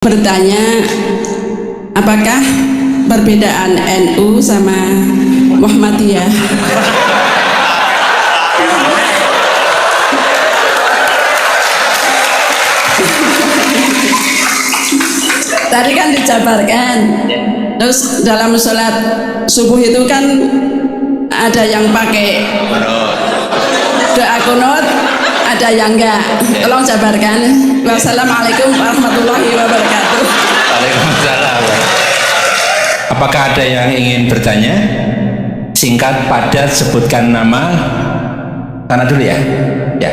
Bertanya, apakah perbedaan NU sama Muhammadiyah? Tadi kan dijabarkan, terus dalam sholat subuh itu kan ada yang pakai doa kunut, ada yang enggak. Tolong jabarkan. Wassalamualaikum warahmatullahi wabarakatuh. Waalaikumsalam. Apakah ada yang ingin bertanya? Singkat, padat, sebutkan nama. Tanah dulu ya. Ya.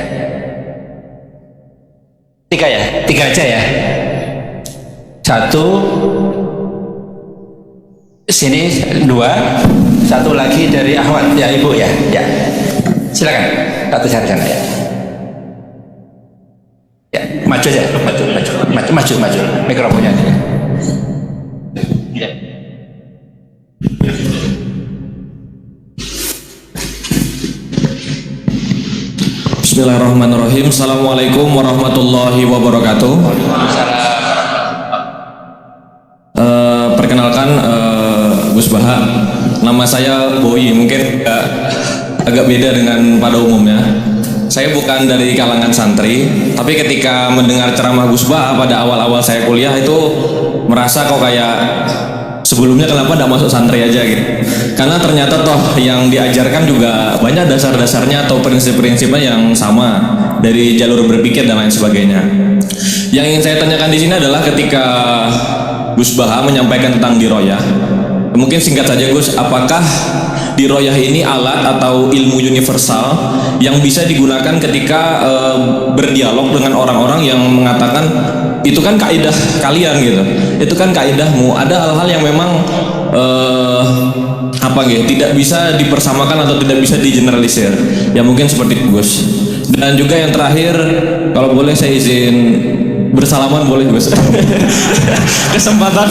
Tiga ya? Tiga aja ya. Satu. Sini dua. Satu lagi dari Ahmad. Ya Ibu ya. Ya. Silakan. Satu sana ya. Ya, maju aja, maju, mikrofonnya. Ya. Bismillahirrahmanirrahim. Assalamualaikum warahmatullahi wabarakatuh. Perkenalkan Gus Baha. Nama saya Boy, mungkin agak beda dengan pada umumnya. Saya bukan dari kalangan santri, tapi ketika mendengar ceramah Gus Baha pada awal-awal saya kuliah itu merasa kok kayak sebelumnya kenapa tidak masuk santri aja gitu. Karena ternyata toh yang diajarkan juga banyak dasar-dasarnya atau prinsip-prinsipnya yang sama dari jalur berpikir dan lain sebagainya. Yang ingin saya tanyakan di sini adalah ketika Gus Baha menyampaikan tentang diroyah, mungkin singkat saja Gus, apakah diroyah ini alat atau ilmu universal yang bisa digunakan ketika berdialog dengan orang-orang yang mengatakan itu kan kaidah kalian gitu, itu kan kaidahmu, ada hal-hal yang memang tidak bisa dipersamakan atau tidak bisa digeneralisir, ya mungkin seperti itu Gus. Dan juga yang terakhir, kalau boleh saya izin bersalaman boleh Gus. Kesempatan.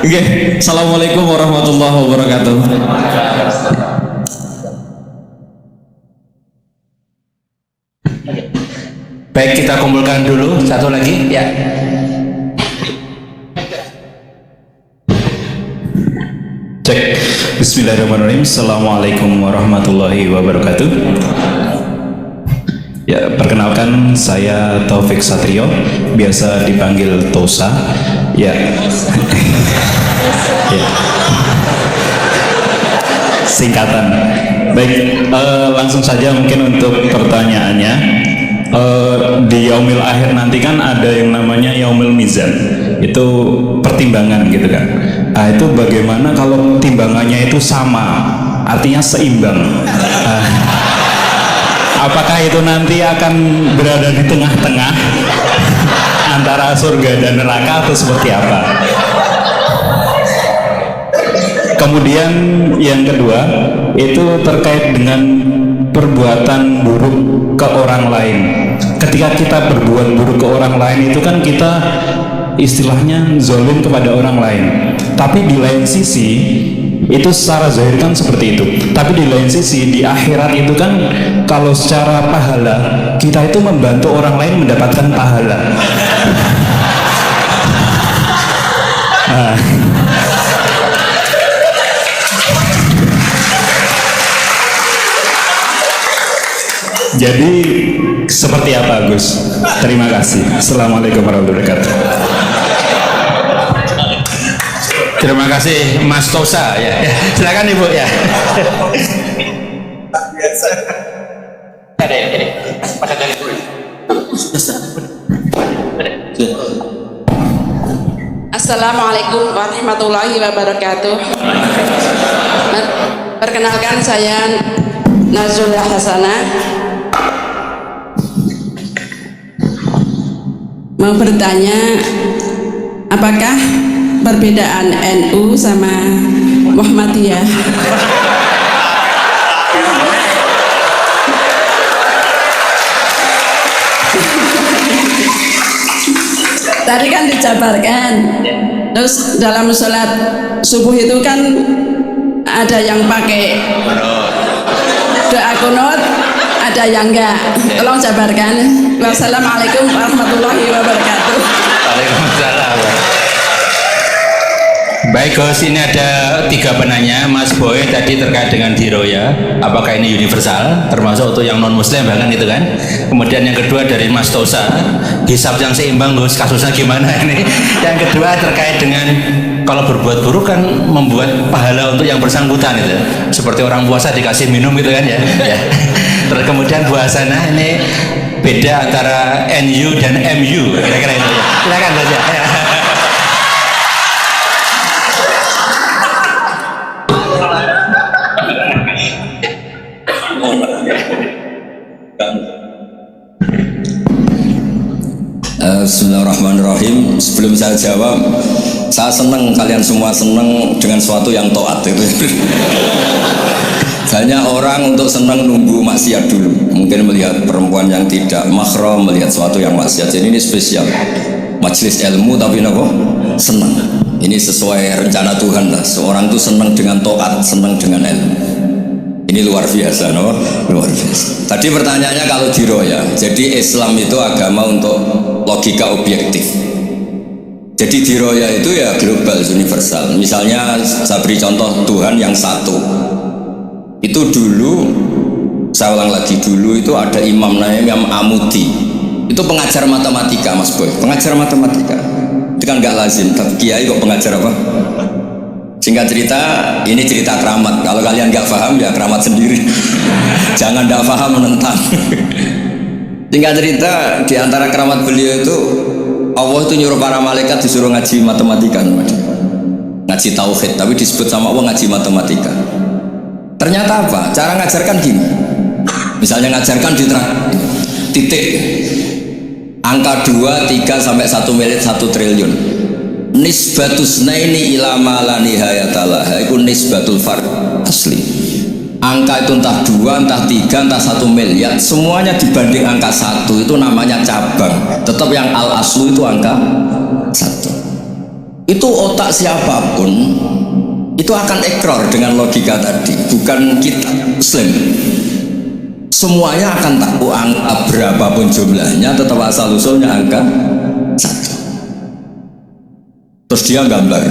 Oke, Assalamualaikum warahmatullahi wabarakatuh. Baik, kita kumpulkan dulu satu lagi ya. Cek. Bismillahirrahmanirrahim. Assalamualaikum warahmatullahi wabarakatuh. Ya, perkenalkan saya Taufik Satrio, biasa dipanggil Tosa. Ya. Ya. Singkatan. Baik, langsung saja mungkin untuk pertanyaannya. Di yaumil akhir nanti kan ada yang namanya yaumil mizan, itu pertimbangan gitu kan. Nah, itu bagaimana kalau timbangannya itu sama, artinya seimbang? Apakah itu nanti akan berada di tengah-tengah antara surga dan neraka atau seperti apa? Kemudian yang kedua itu terkait dengan perbuatan buruk ke orang lain. Ketika kita berbuat buruk ke orang lain itu kan kita istilahnya zalim kepada orang lain. Tapi di lain sisi itu secara zahir kan seperti itu. Tapi di lain sisi di akhirat itu kan kalau secara pahala kita itu membantu orang lain mendapatkan pahala. Nah. Jadi seperti apa Gus? Terima kasih. Assalamualaikum warahmatullahi wabarakatuh. Terima kasih Mas Tosa ya. Silakan Ibu ya. Ada ya ini. Pada dari dulu. Assalamualaikum warahmatullahi wabarakatuh. Perkenalkan saya Nazullah Hasanah. Mau bertanya, apakah perbedaan NU sama Muhammadiyah? Tadi kan dijabarkan, terus dalam sholat subuh itu kan ada yang pakai doa kunut, ada yang enggak. Tolong jabarkan. Wassalamualaikum warahmatullahi wabarakatuh. Waalaikumsalam. Baik Gus, ini ada 3 penanya. Mas Boy tadi terkait dengan diroya, apakah ini universal, termasuk untuk yang non muslim bahkan itu kan. Kemudian yang kedua dari Mas Tosa, hisab yang seimbang Gus, kasusnya gimana ini. Yang kedua terkait dengan kalau berbuat buruk kan membuat pahala untuk yang bersangkutan itu, seperti orang puasa dikasih minum gitu kan ya. Ya. Terus kemudian puasana ini beda antara NU dan MU, kira-kira itu ya. Silakan Gus ya. Bismillahirrahmanirrahim. Sebelum saya jawab, saya senang kalian semua senang dengan sesuatu yang taat itu. Banyak orang untuk senang nunggu maksiat dulu. Mungkin melihat perempuan yang tidak mahram, melihat sesuatu yang maksiat. Jadi ini spesial. Majelis ilmu tapi apa? Senang. Ini sesuai rencana Tuhan lah. Seorang itu senang dengan taat, senang dengan ilmu. Ini luar biasa, no? Luar biasa. Tadi pertanyaannya kalau diroya, jadi Islam itu agama untuk logika objektif. Jadi diroya itu ya global, universal. Misalnya saya beri contoh Tuhan yang satu. Itu dulu, saya ulang lagi, dulu itu ada imam namanya Imam Amudi. Itu pengajar matematika, Mas Boy. Pengajar matematika. Itu kan nggak lazim, tapi kiai kok pengajar apa? Singkat cerita, ini cerita keramat. Kalau kalian nggak paham ya keramat sendiri. Jangan nggak paham menentang. Singkat cerita, di antara keramat beliau itu Allah itu nyuruh para malaikat disuruh ngaji matematika, ngaji tauhid, tapi disebut sama Allah ngaji matematika. Ternyata apa? Cara ngajarkan gini. Misalnya ngajarkan di titik angka 2, 3 sampai 1 miliar 1 triliun. Nisbatus naini ila ma la nihayatalah, itu nisbatul fard asli. Angka itu entah 2, entah 3, entah 1 miliar, semuanya dibanding angka 1 itu namanya cabang. Tetap yang al aslu itu angka 1. Itu otak siapapun itu akan ekor dengan logika tadi, bukan kita muslim. Semuanya akan tahu angka berapapun jumlahnya, tetap asal usulnya angka 1. Terus dia gambar,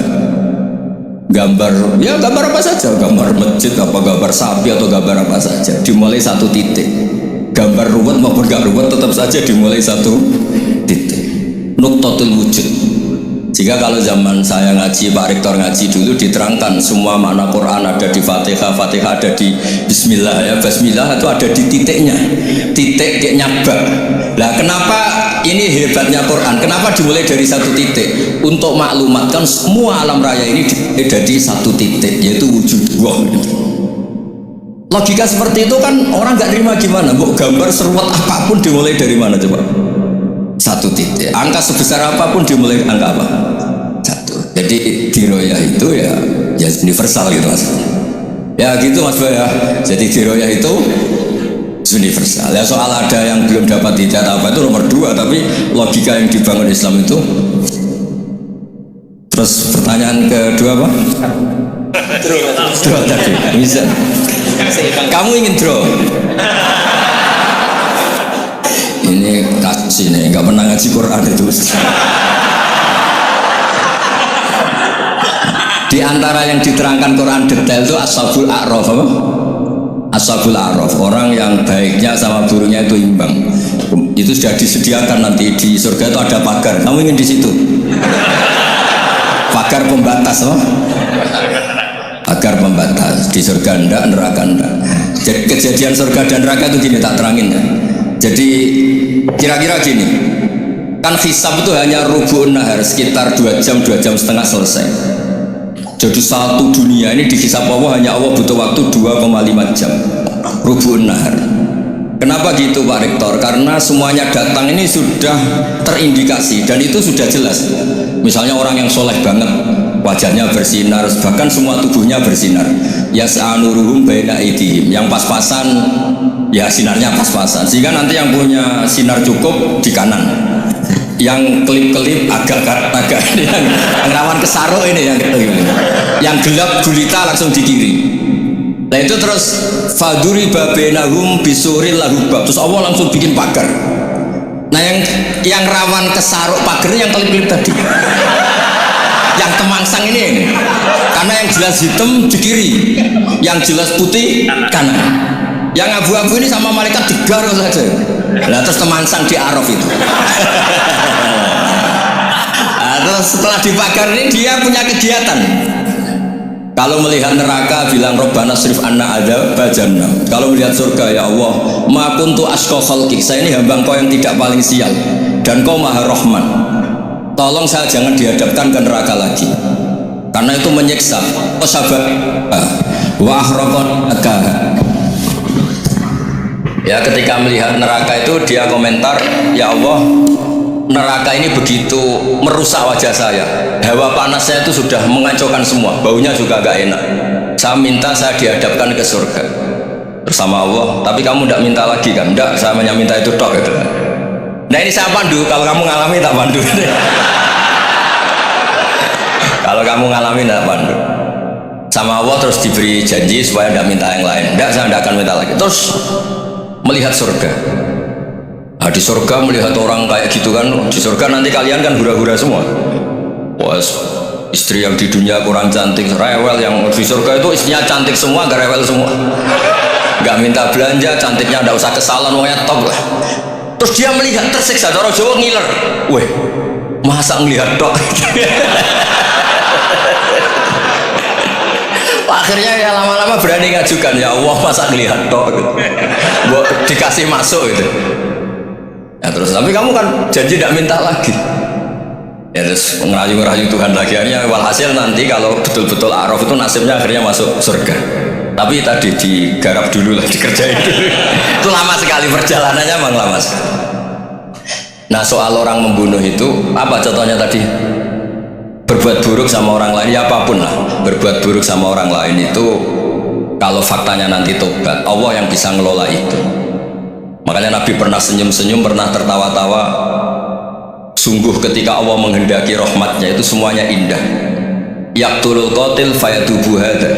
ya gambar apa saja, gambar masjid, apa gambar sapi atau gambar apa saja, dimulai 1 titik. Gambar ruwet maupun gak ruwet tetap saja dimulai 1 titik. Nuqtatul wujud. Jika kalau zaman saya ngaji, Pak Rektor ngaji dulu diterangkan semua makna Quran ada di Fatihah, Fatihah ada di Bismillah ya, Bismillah itu ada di titiknya, titik dia nyabak. Nah kenapa ini hebatnya Quran? Kenapa dimulai dari 1 titik? Untuk maklumatkan semua alam raya ini dari 1 titik, yaitu wujud Allah. Logika seperti itu kan orang nggak terima gimana? Bu gambar seruat apapun dimulai dari mana coba? 1 titik. Angka sebesar apapun dimulai angka apa? 1. Jadi diroya itu ya universal gitu mas. Ya gitu mas Boy ya. Jadi diroya itu universal. Ya soal ada yang belum dapat hidayah apa itu nomor 2. Tapi logika yang dibangun Islam itu. Terus pertanyaan kedua apa? Draw tadi. Bisa. Kamu ingin draw? Ini kasus ini nggak pernah ngaji Quran itu. Di antara yang diterangkan Quran detail itu ashabul a'raf apa? Ashabul a'raf, orang yang baiknya sama buruknya itu imbang. Itu sudah disediakan nanti di surga itu ada pagar. Kamu ingin di situ? Pagar pembatas apa? Pagar pembatas di surga ndak, neraka ndak. Jadi kejadian surga dan neraka itu gini tak terangin ya. Jadi kira-kira gini, kan hisab itu hanya rubu'un nahar, sekitar 2 jam, 2 jam setengah selesai. Jadi 1 dunia ini dihisab Allah, hanya Allah butuh waktu 2,5 jam rubu'un nahar. Kenapa gitu Pak Rektor? Karena semuanya datang ini sudah terindikasi dan itu sudah jelas. Misalnya orang yang soleh banget, wajahnya bersinar, bahkan semua tubuhnya bersinar. Yas'anuruhum baina aydihim, yang pas-pasan ya sinarnya pas-pasan, sehingga nanti yang punya sinar cukup di kanan, yang kelip-kelip agak yang rawan kesaruk ini yang gelap gulita langsung di kiri. Nah itu terus faduri babenahum bisuril lahubab, terus Allah langsung bikin pagar. Nah yang rawan kesaruk pagarnya yang kelip-kelip tadi, yang kemangsang ini, karena yang jelas hitam di kiri, yang jelas putih kanan, yang abu-abu ini sama malaikat digaruk saja. Nah terus kemangsang di Araf itu. Nah, terus setelah dipagar ini dia punya kegiatan. Kalau melihat neraka bilang Rabbana srif anna adzaba jahannam. Kalau melihat surga, ya Allah, ma kuntu asqa khalqik, saya ini hamba Engkau yang tidak paling sial dan Kau Maha Rahman. Tolong saya jangan dihadapkan ke neraka lagi, karena itu menyiksa. Sabar wa ahraqaka. Ya, ketika melihat neraka itu dia komentar, ya Allah, neraka ini begitu merusak wajah saya, hawa panasnya itu sudah mengacaukan semua, baunya juga gak enak. Saya minta saya dihadapkan ke surga bersama Allah. Tapi kamu tidak minta lagi kan? Tidak, saya hanya minta itu tok gitu. Nah ini saya pandu, kalau kamu ngalami tak pandu. Kalau kamu ngalami tak pandu sama Allah, terus diberi janji supaya tidak minta yang lain. Tidak, saya tidak akan minta lagi. Terus melihat surga. Nah, di surga melihat orang kayak gitu kan, di surga nanti kalian kan hura-hura semua. Wah, istri yang di dunia kurang cantik, rewel, yang di surga itu istrinya cantik semua, gak rewel semua. Gak minta belanja, cantiknya gak usah ke salon, pokoknya top lah. Terus dia melihat tersiksa, orang Jawa ngiler. Weh, masa ngelihat tok? Akhirnya ya lama-lama berani ngajukan, ya Allah masa ngelihat tok? Buat dikasih masuk gitu. Ya terus, tapi kamu kan janji tidak minta lagi. Ya terus ngerayu-ngerayu Tuhan lagi. Akhirnya walhasil nanti kalau betul-betul Araf itu nasibnya akhirnya masuk surga. Tapi tadi digarap dulu lah, dikerjain dulu. Itu lama sekali perjalanannya, memang lama sekali. Nah soal orang membunuh itu, apa contohnya tadi? Berbuat buruk sama orang lain, ya apapun lah. Berbuat buruk sama orang lain itu, kalau faktanya nanti tobat, Allah yang bisa ngelola itu. Makanya Nabi pernah senyum-senyum, pernah tertawa-tawa. Sungguh ketika Allah menghendaki rahmatnya itu semuanya indah. Yaqtulul qatil fayatubu hadza.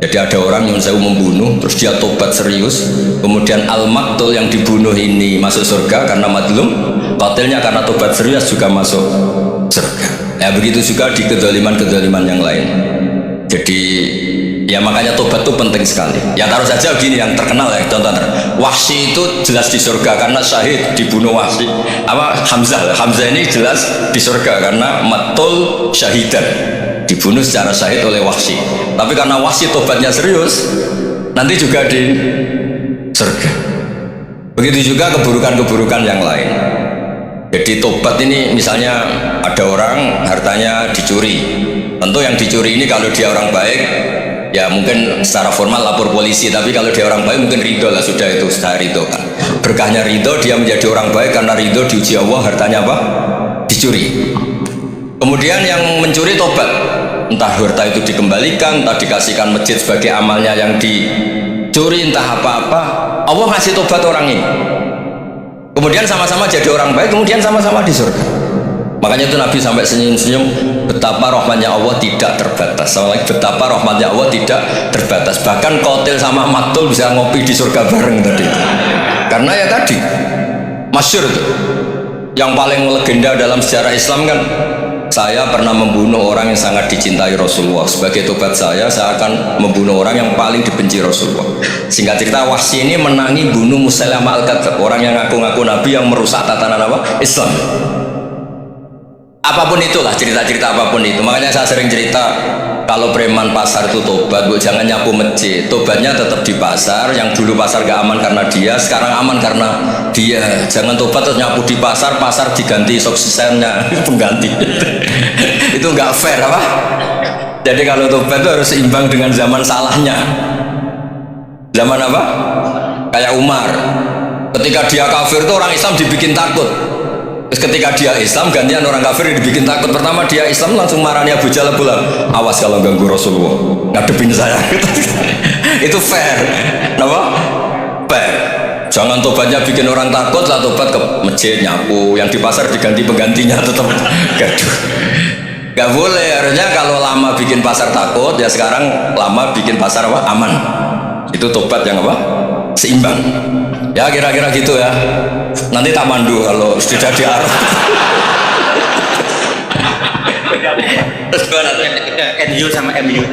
Jadi ada orang yang saya membunuh, terus dia tobat serius, kemudian al-maqtul yang dibunuh ini masuk surga karena madlum, qatilnya karena tobat serius juga masuk surga. Ya begitu juga di kedoliman-kedoliman yang lain. Jadi ya makanya tobat itu penting sekali. Ya taruh saja begini yang terkenal ya, contoh Wahsy itu jelas di surga karena syahid dibunuh Wahsy. Apa Hamzah ini jelas di surga karena matul syahidan, dibunuh secara syahid oleh Wahsy. Tapi karena Wahsy tobatnya serius, nanti juga di surga. Begitu juga keburukan-keburukan yang lain. Jadi tobat ini misalnya ada orang hartanya dicuri, tentu yang dicuri ini kalau dia orang baik ya mungkin secara formal lapor polisi, tapi kalau dia orang baik mungkin ridho lah, sudah itu sudah ridho kan. Berkahnya ridho, dia menjadi orang baik karena ridho diuji Allah, hartanya apa? Dicuri. Kemudian yang mencuri tobat, entah harta itu dikembalikan, entah dikasihkan masjid sebagai amalnya yang dicuri, entah apa-apa, Allah ngasih tobat orang ini. Kemudian sama-sama jadi orang baik, kemudian sama-sama di surga. Makanya itu Nabi sampai senyum-senyum, betapa rahmatnya Allah tidak terbatas. Sama lagi, betapa rahmatnya Allah tidak terbatas. Bahkan qatil sama maktul bisa ngopi di surga bareng tadi. Karena ya tadi masyhur itu, yang paling legenda dalam sejarah Islam kan, saya pernah membunuh orang yang sangat dicintai Rasulullah. Sebagai tobat saya akan membunuh orang yang paling dibenci Rasulullah. Singkat cerita, Wahsy ini menangi bunuh Musailamah al-Kadzdzab, orang yang ngaku-ngaku Nabi yang merusak tatanan apa? Islam. Apapun itulah, cerita-cerita apapun itu. Makanya saya sering cerita, kalau preman pasar itu tobat, bu, jangan nyapu masjid. Tobatnya tetap di pasar. Yang dulu pasar gak aman karena dia, sekarang aman karena dia. Jangan tobat terus nyapu di pasar, pasar diganti suksesennya pengganti. Itu nggak fair apa? Jadi kalau tobat itu harus seimbang dengan zaman salahnya. Zaman apa? Kayak Umar, ketika dia kafir itu orang Islam dibikin takut. Terus ketika dia Islam, gantian orang kafir dibikin takut. Pertama dia Islam langsung marahnya Abu Jahal, bilang, awas kalau ganggu Rasulullah, ngadepin saya. Itu fair, apa? Fair. Jangan tobatnya bikin orang takut, lah tobat ke masjid nyapu, yang di pasar diganti penggantinya tetap gaduh. Nggak boleh, harusnya kalau lama bikin pasar takut, ya sekarang lama bikin pasar apa? Aman. Itu tobat yang apa? Seimbang. Ya kira-kira gitu ya. Nanti tak mandu kalau sudah diarah. Terus gimana tuh? NU sama MU.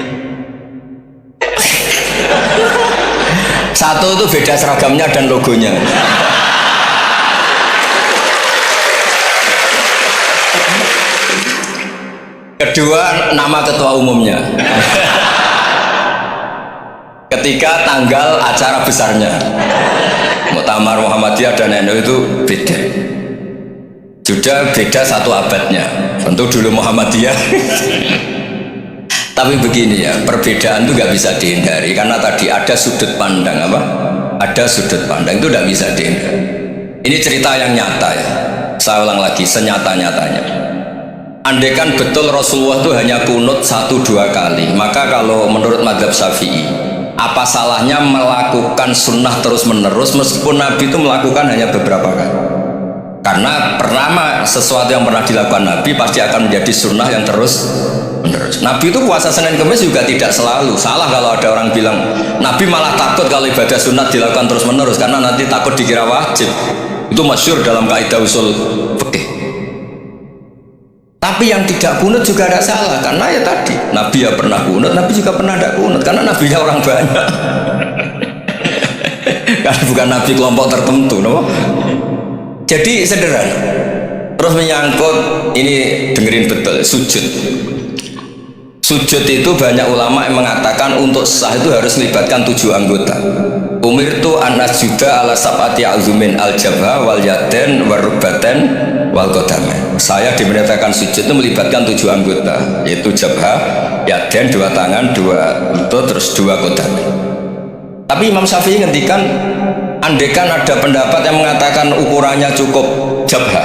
Satu itu beda seragamnya dan logonya. Kedua, nama ketua umumnya. Ketika tanggal acara besarnya, Muktamar Muhammadiyah dan NU itu beda. Sudah beda satu abadnya. Tentu dulu Muhammadiyah. Tapi begini ya, perbedaan itu nggak bisa dihindari karena tadi ada sudut pandang apa? Ada sudut pandang itu nggak bisa dihindari. Ini cerita yang nyata ya. Saya ulang lagi, senyata-nyatanya. Andaikan betul Rasulullah itu hanya kunut 1-2 kali, maka kalau menurut mazhab Syafi'i, apa salahnya melakukan sunnah terus-menerus meskipun Nabi itu melakukan hanya beberapa kali? Karena pertama, sesuatu yang pernah dilakukan Nabi pasti akan menjadi sunnah yang terus-menerus. Nabi itu puasa Senin Kemis juga tidak selalu. Salah kalau ada orang bilang Nabi malah takut kalau ibadah sunat dilakukan terus-menerus karena nanti takut dikira wajib. Itu masyhur dalam kaidah usul fikih. Tapi yang tidak kunut juga ada salah karena ya tadi Nabi ya pernah kunut, Nabi juga pernah tidak kunut karena Nabinya orang banyak. Karena bukan Nabi kelompok tertentu, no? Jadi sederhana. Terus menyangkut ini dengerin betul sujud. Sujud itu banyak ulama yang mengatakan untuk sah itu harus melibatkan 7 anggota. Umirtu an asjuda ala sab'ati azumin al jabha wal yaden wal rukbaten wal qadamain. Saya diperintahkan sujud itu melibatkan 7 anggota, yaitu jabha, yaden 2 tangan, 2 lutut, terus 2 qadamain. Tapi Imam Syafi'i ngendikan andaikan ada pendapat yang mengatakan ukurannya cukup jabha,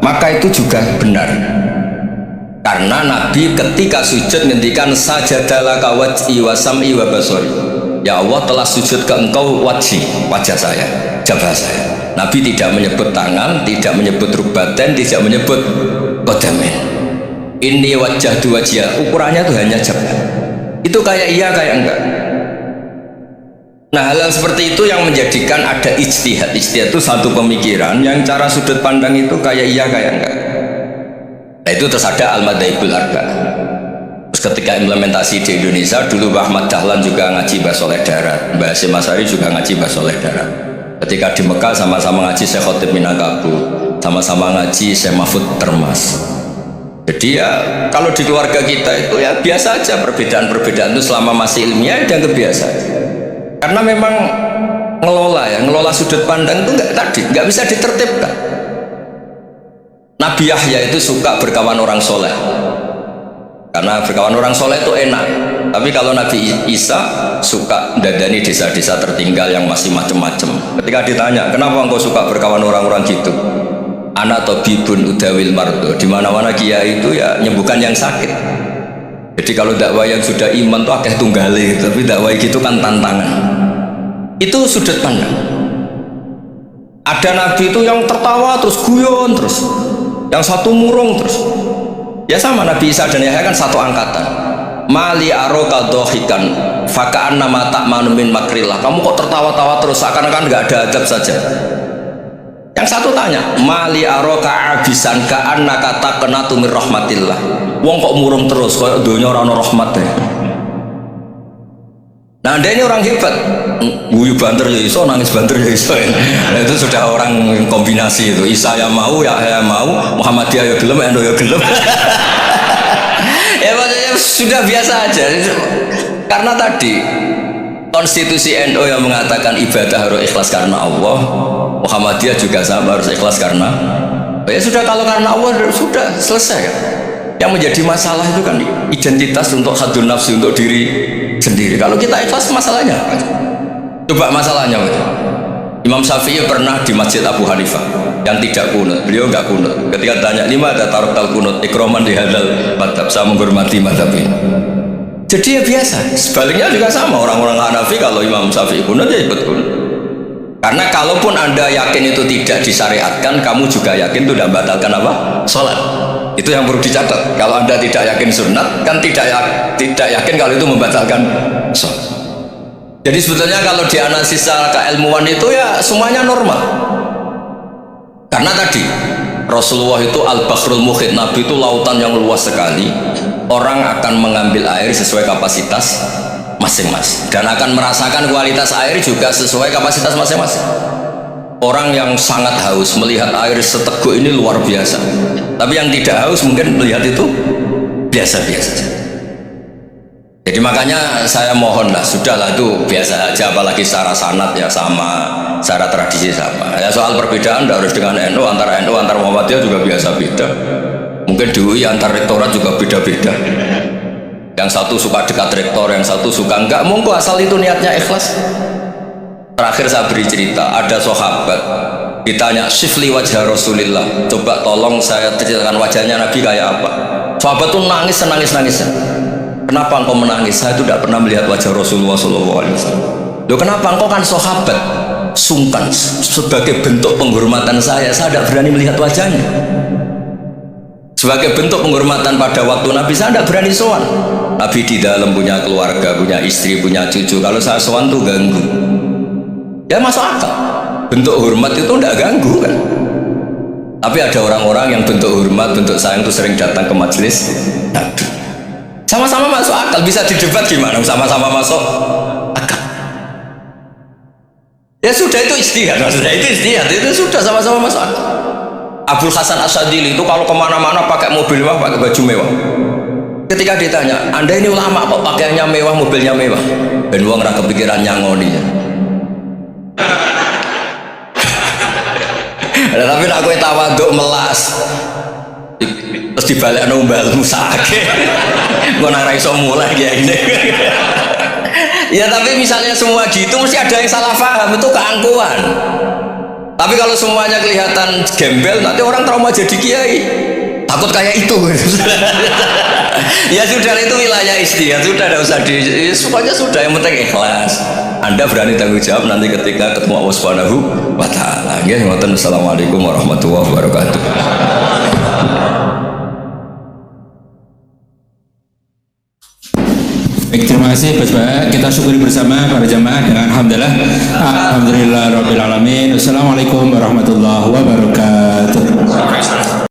maka itu juga benar. Karena Nabi ketika sujud ngendikan sajadalaka wajhi wa sam'i wa basari. Ya Allah telah sujud ke engkau wajah saya, jabah saya. Nabi tidak menyebut tangan, tidak menyebut rukbaten, tidak menyebut qadamain. Ini wajah dua wajah, ukurannya itu hanya jabah. Itu kayak iya kayak enggak. Nah hal seperti itu yang menjadikan ada ijtihad. Ijtihad itu satu pemikiran yang cara sudut pandang itu kayak iya kayak enggak. Nah itu terus ada al-madhaibul arba'. Terus ketika implementasi di Indonesia dulu Mbah Ahmad Dahlan juga ngaji Mbah Soleh Darat, Mbah Hasyim Asy'ari juga ngaji Mbah Soleh Darat. Ketika di Mekah sama-sama ngaji Syekh Khotib Minangkabau, sama-sama ngaji Syekh Mahfud Termas. Jadi ya kalau di keluarga kita itu ya biasa aja, perbedaan-perbedaan itu selama masih ilmiah dianggap biasa aja. Karena memang ngelola sudut pandang itu nggak bisa ditertibkan. Nabi Yahya itu suka berkawan orang soleh karena berkawan orang soleh itu enak. Tapi kalau Nabi Isa suka dadani desa-desa tertinggal yang masih macem-macem. Ketika ditanya kenapa engkau suka berkawan orang-orang gitu, ana tabibun udawil mardo, di mana-mana kiai itu ya nyembuhkan yang sakit. Jadi kalau dakwah yang sudah iman tuh akeh tunggale, tapi dakwah gitu kan tantangan. Itu sudut pandang. Ada nabi itu yang tertawa terus guyon terus, yang satu murung terus. Ya sama Nabi Isa dan Yahya kan satu angkatan. Mali aroka dohikan fakaan nama tak manumin makrillah. Kamu kok tertawa-tawa terus seakan-akan nggak ada adab saja. Yang satu tanya, mali aroka abisan kaan nakata kena tumir rahmatillah. Wong kok murung terus, kok dunia orang rahmat ya. Nah dia ini orang hebat, guyu banter ya iso, nangis banter ya iso. Nah, itu sudah orang kombinasi itu. Isa ya mau, Yahya mau, Muhammadiyah ya gelem, NU ya gelem. Ya maksudnya sudah biasa aja. Karena tadi konstitusi NU yang mengatakan ibadah harus ikhlas karena Allah, Muhammadiyah juga sama harus ikhlas karena ya sudah, kalau karena Allah sudah selesai kan. Yang menjadi masalah itu kan identitas untuk hadun nafsi, untuk diri sendiri. Kalau kita ikhlas masalahnya apa? Coba masalahnya apa? Imam Syafi'i pernah di Masjid Abu Hanifah yang tidak kunut, beliau nggak kunut. Ketika tanya lima ada tarukal kunut ikroman di hadal madhab, saya menghormati madhab ini. Jadi ya biasa. Sebaliknya juga sama, orang-orang Hanafi kalau Imam Syafi'i kunut ya ikut kunut. Karena kalaupun anda yakin itu tidak disyariatkan, kamu juga yakin itu tidak membatalkan apa? Sholat. Itu yang perlu dicatat. Kalau Anda tidak yakin sunat, kan tidak yakin kalau itu membatalkan sholat. Jadi sebetulnya kalau dianalisis secara keilmuan itu ya semuanya normal. Karena tadi Rasulullah itu al-bahrul muhit, Nabi itu lautan yang luas sekali. Orang akan mengambil air sesuai kapasitas masing-masing dan akan merasakan kualitas air juga sesuai kapasitas masing-masing. Orang yang sangat haus melihat air seteguk ini luar biasa, tapi yang tidak haus mungkin melihat itu biasa-biasa. Jadi makanya saya mohonlah, sudahlah itu biasa aja, apalagi secara sanad ya sama, secara tradisi sama. Ya soal perbedaan harus dengan NU, antara NU antar Muhammadiyah juga biasa beda. Mungkin di UI antar rektorat juga beda-beda. Yang satu suka dekat rektor, yang satu suka enggak. Monggo asal itu niatnya ikhlas. Terakhir saya beri cerita, ada sahabat ditanya sifli wajah Rasulillah, coba tolong saya ceritakan wajahnya Nabi kayak apa. Sahabat tuh nangis senangis-nangisnya. Kenapa engkau menangis? Saya itu tidak pernah melihat wajah Rasulullah SAW. Loh kenapa? Engkau kan sahabat. Sungkan, sebagai bentuk penghormatan saya tidak berani melihat wajahnya. Sebagai bentuk penghormatan pada waktu Nabi, saya tidak berani sowan. Nabi di dalam punya keluarga, punya istri, punya cucu. Kalau saya sowan tuh ganggu. Ya masuk akal. Bentuk hormat itu tidak ganggu kan. Tapi ada orang-orang yang bentuk hormat, bentuk sayang itu sering datang ke majelis Nabi. Sama-sama masuk akal, bisa didebat gimana? Sama-sama masuk akal. Ya sudah, itu istihad, maksudnya itu istihad, itu sudah sama-sama masuk akal. Abul Hasan Asyadili itu kalau kemana-mana pakai mobil mewah, pakai baju mewah. Ketika ditanya, Anda ini ulama kok pakaiannya mewah, mobilnya mewah? Ben wong ra kepikiran nyangoni ya. Tapi nak kowe tawaduk melas. Terus dibalik numbalmu sakit. Gue nang ra iso mulai ya ini. Ya tapi misalnya semua gitu mesti ada yang salah paham, itu keangkuhan. Tapi kalau semuanya kelihatan gembel, nanti orang trauma jadi kiai. Takut kayak itu. Ya sudah, itu wilayah istihad, sudah tidak usah semuanya sudah, yang penting ikhlas. Anda berani tanggung jawab nanti ketika ketemu Allah Subhanahu wa taala. Ya, Assalamualaikum warahmatullahi wabarakatuh. Baik, terima kasih Pak Bapak. Kita syukuri bersama para jamaah dengan alhamdulillah. Alhamdulillah rabbil alamin. Wassalamualaikum warahmatullahi wabarakatuh.